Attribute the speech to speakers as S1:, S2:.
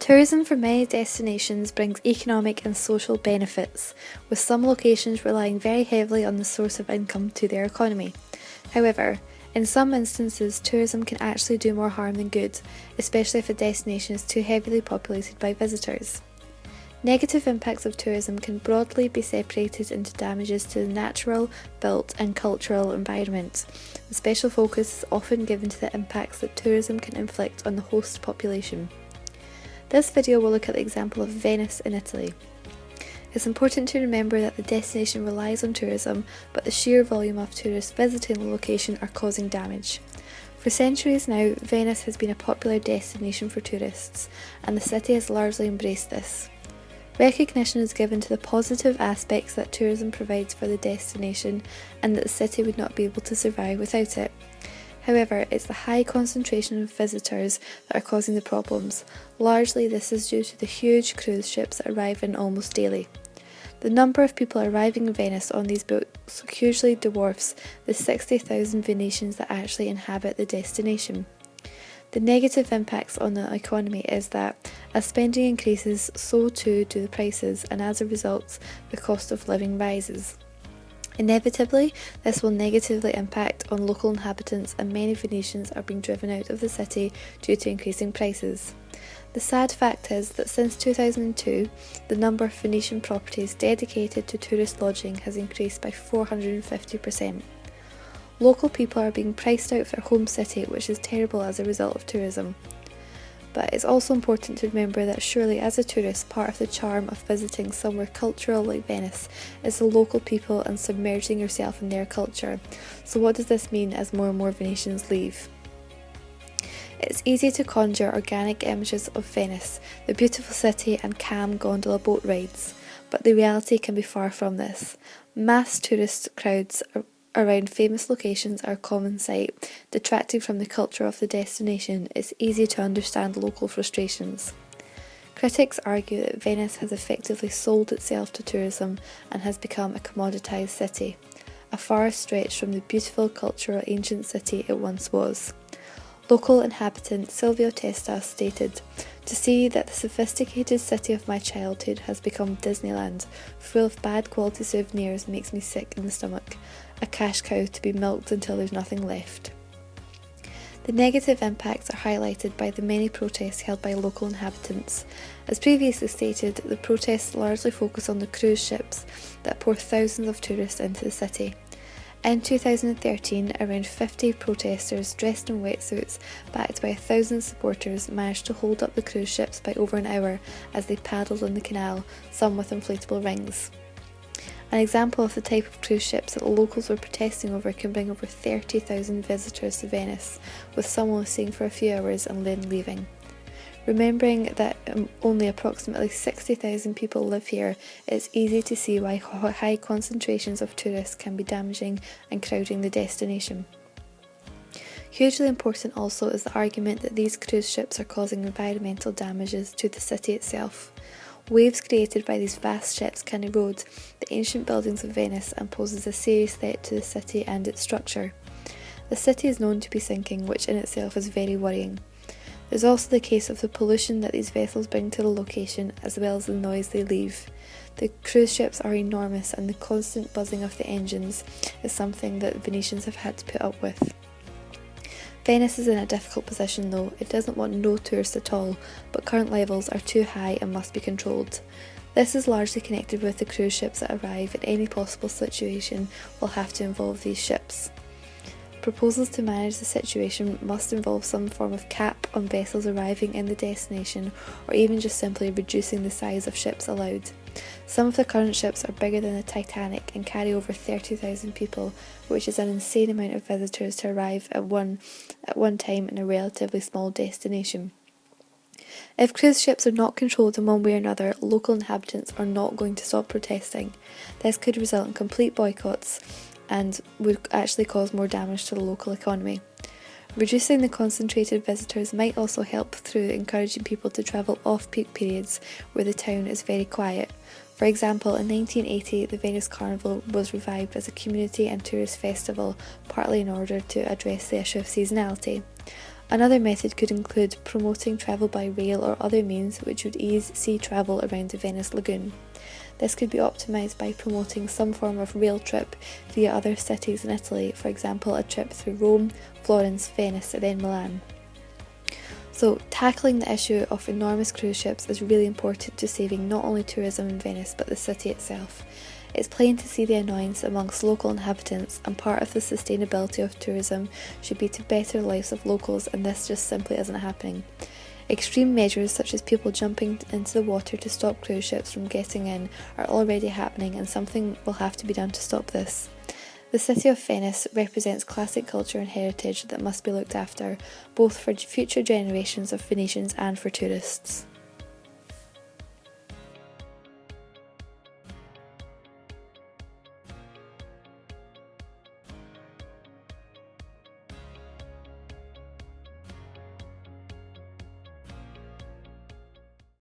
S1: Tourism for many destinations brings economic and social benefits, with some locations relying very heavily on the source of income to their economy. However, in some instances, tourism can actually do more harm than good, especially if a destination is too heavily populated by visitors. Negative impacts of tourism can broadly be separated into damages to the natural, built and cultural environment. A special focus is often given to the impacts that tourism can inflict on the host population. This video will look at the example of Venice in Italy. It's important to remember that the destination relies on tourism, but the sheer volume of tourists visiting the location are causing damage. For centuries now, Venice has been a popular destination for tourists, and the city has largely embraced this. Recognition is given to the positive aspects that tourism provides for the destination, and that the city would not be able to survive without it. However, it's the high concentration of visitors that are causing the problems. Largely, this is due to the huge cruise ships that arrive in almost daily. The number of people arriving in Venice on these boats hugely dwarfs the 60,000 Venetians that actually inhabit the destination. The negative impacts on the economy is that, as spending increases, so too do the prices, and as a result, the cost of living rises. Inevitably, this will negatively impact on local inhabitants, and many Venetians are being driven out of the city due to increasing prices. The sad fact is that since 2002, the number of Venetian properties dedicated to tourist lodging has increased by 450%. Local people are being priced out of their home city, which is terrible as a result of tourism. But it's also important to remember that surely as a tourist, part of the charm of visiting somewhere cultural like Venice is the local people and submerging yourself in their culture. So what does this mean as more and more Venetians leave? It's easy to conjure organic images of Venice, the beautiful city and calm gondola boat rides, but the reality can be far from this. Mass tourist crowds around famous locations are a common sight. Detracting from the culture of the destination, it's easy to understand local frustrations. Critics argue that Venice has effectively sold itself to tourism and has become a commoditised city, a far stretch from the beautiful cultural ancient city it once was. Local inhabitant Silvio Testa stated, "To see that the sophisticated city of my childhood has become Disneyland, full of bad quality souvenirs, makes me sick in the stomach. A cash cow to be milked until there's nothing left." The negative impacts are highlighted by the many protests held by local inhabitants. As previously stated, the protests largely focus on the cruise ships that pour thousands of tourists into the city. In 2013, around 50 protesters dressed in wetsuits, backed by 1,000 supporters, managed to hold up the cruise ships by over an hour as they paddled in the canal, some with inflatable rings. An example of the type of cruise ships that the locals were protesting over can bring over 30,000 visitors to Venice, with some only staying for a few hours and then leaving. Remembering that only approximately 60,000 people live here, it's easy to see why high concentrations of tourists can be damaging and crowding the destination. Hugely important also is the argument that these cruise ships are causing environmental damages to the city itself. Waves created by these vast ships can erode the ancient buildings of Venice and poses a serious threat to the city and its structure. The city is known to be sinking, which in itself is very worrying. There's also the case of the pollution that these vessels bring to the location, as well as the noise they leave. The cruise ships are enormous, and the constant buzzing of the engines is something that Venetians have had to put up with. Venice is in a difficult position though. It doesn't want no tourists at all, but current levels are too high and must be controlled. This is largely connected with the cruise ships that arrive, and any possible situation will have to involve these ships. Proposals to manage the situation must involve some form of cap on vessels arriving in the destination, or even just simply reducing the size of ships allowed. Some of the current ships are bigger than the Titanic and carry over 30,000 people, which is an insane amount of visitors to arrive at one time in a relatively small destination. If cruise ships are not controlled in one way or another, local inhabitants are not going to stop protesting. This could result in complete boycotts and would actually cause more damage to the local economy. Reducing the concentrated visitors might also help through encouraging people to travel off-peak periods where the town is very quiet. For example, in 1980, the Venice Carnival was revived as a community and tourist festival, partly in order to address the issue of seasonality. Another method could include promoting travel by rail or other means which would ease sea travel around the Venice lagoon. This could be optimised by promoting some form of rail trip via other cities in Italy, for example a trip through Rome, Florence, Venice and then Milan. So tackling the issue of enormous cruise ships is really important to saving not only tourism in Venice but the city itself. It's plain to see the annoyance amongst local inhabitants, and part of the sustainability of tourism should be to better the lives of locals, and this just simply isn't happening. Extreme measures such as people jumping into the water to stop cruise ships from getting in are already happening, and something will have to be done to stop this. The city of Venice represents classic culture and heritage that must be looked after, both for future generations of Venetians and for tourists.